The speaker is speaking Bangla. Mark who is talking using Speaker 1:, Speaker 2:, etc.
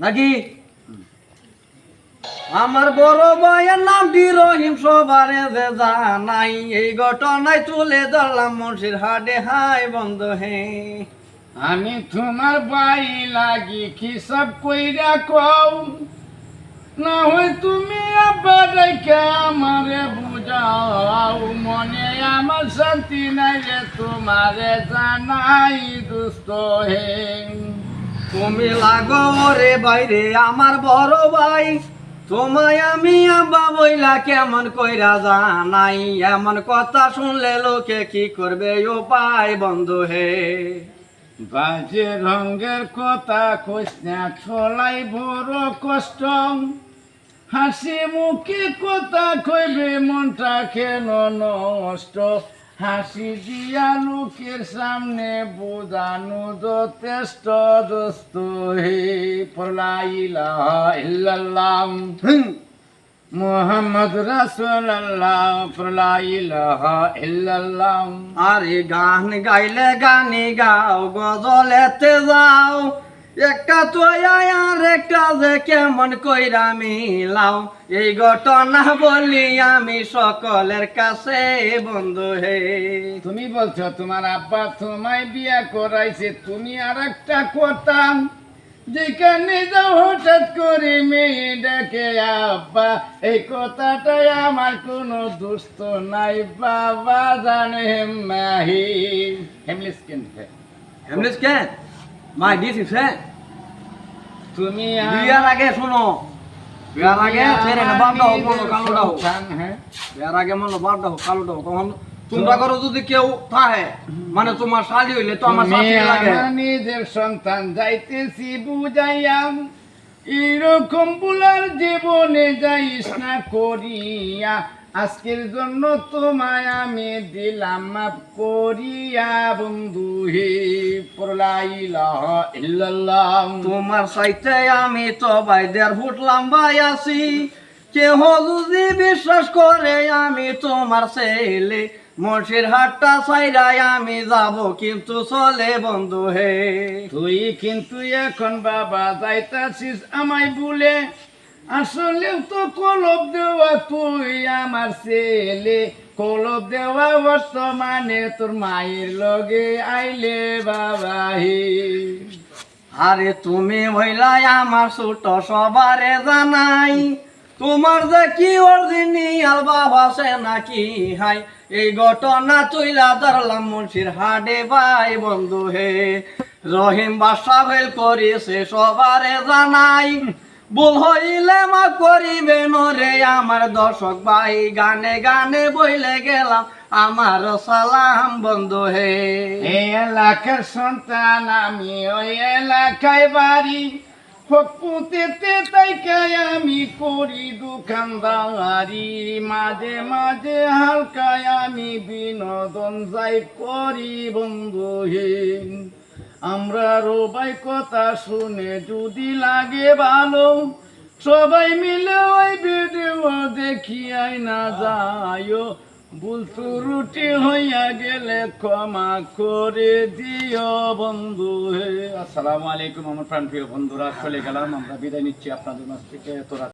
Speaker 1: নাকি আমার বড় ভাইয়ের নামটি রহিম সবারে যে জানাই এই ঘটনায় তুলে ধরলাম মুন্সির হাটে হাই বন্ধু হে
Speaker 2: আমি তোমার ভাই লাগি কি সব কইরা কও না হয় তুমি আবার রেখে আমারে বুঝাও মনে আমার শান্তি নাই রে তোমারে জানাই দুষ্ট হে
Speaker 1: তুমি লাগো রে বাইরে আমার বড় ভাই তোমায় আমি আব্বা বইলা কেমন কইরা জানাই এমন কথা শুনলে লোকে কি করবে উপায় বন্ধু হে
Speaker 2: বাজে রঙের কথা কইস না ছলাই বড় কষ্ট হাসি মুখে কথা কইবে মনটা কেন নষ্ট হাসি দিয়া লোকের সামনে বোঝানো যথেষ্ট দোস্ত হে লা ইলাহা ইল্লাল্লাহ মুহাম্মদ রাসূলুল্লাহ লা ইলাহা ইল্লাল্লাহ
Speaker 1: আরে গান গাইলে গানি গাও গজলেতে যাও একটা তো আর একটা যে কেমন কইরা মিলাও এই ঘটনা বলি আমি সকলের কাছে বন্ধু হে
Speaker 2: তুমি বলছো তোমার আব্বা তোমায় বিয়া করাইছে তুমি আর একটা কথা যেখানে যাও হঠাৎ করে মেয়ে ডাকে আব্বা এই কথাটাই আমার কোনো দুস্থ নাই বাবা জানে মাহি হেমলিস কেন
Speaker 1: এমনিস কে মাই দিস ইস হে
Speaker 2: তুমি
Speaker 1: বিয়ার আগে শুনো বিয়ার আগে ছেড়ে না বাপটা হোক মনো কালোটা হোক
Speaker 2: হ্যাঁ
Speaker 1: বিয়ার আগে মনো বাপটা হোক কালোটা হোক তখন তোমরা করো যদি কেউ থাকে মানে তোমার শালি হইলে তো আমার শালি লাগে
Speaker 2: নিজের সন্তান যাইতেছি বুঝাইয়াম এরকম বুলার জীবনে যাইস না করিয়া আজকের জন্য তোমায় আমি দিলাম মাফ করিয়া বন্ধু হে লা ইলাহা ইল্লাল্লাহ
Speaker 1: তোমার সাইতে আমি তো ভাই 1.5 ফুট লম্বাই আছি কেহ যদি বিশ্বাস করে আমি তোমার ছেলে মুন্সির হাটটা ছাইরাই আমি যাব কিন্তু চলে বন্ধু হে
Speaker 2: তুই কিন্তু এখন বাবা যাইতাছিস আমায় বলে আসলেও তো কলব দেওয়া তুই আমার ছেলে কলব দেওয়া বর্তমানে তোর মায়ের লগে আইলে বাবা হে
Speaker 1: আরে তুমি হইলাই আমার ছোট সবারে জানাই তোমার যে কি অরিজিনাল বাবা সে নাকি হাই এই ঘটনা তুইলা ধরলাম মুন্সির হাটে ভাই বন্ধু হে রহিম বাদশা ফেল করিছে সবারে জানাই ভুল হইলে মা করিবে নরে আমার দর্শক ভাই গানে গানে বইলে গেলাম আমার সালাম বন্ধু হে
Speaker 2: এই এলাকার সন্তান আমি ওই এলাকায় বাড়ি হকুতেতে তাইকায় আমি করি দোকানদারি মাঝে মাঝে হালকায় আমি বিনোদন যাই করি বন্ধু হে আমরা রোবাই কথা শুনে যদি লাগে ভালো সবাই মিলে ওই ভিডিও দেখি আই না যাইও ভুল ত্রুটি হইয়া গেলে ক্ষমা করে দিও বন্ধু হে আসসালামু আলাইকুম আমার প্রাণপ্রিয় বন্ধুরা চলে গেলাম আমরা বিদায় নিচ্ছি আপনাদের মাঝ থেকে তোরা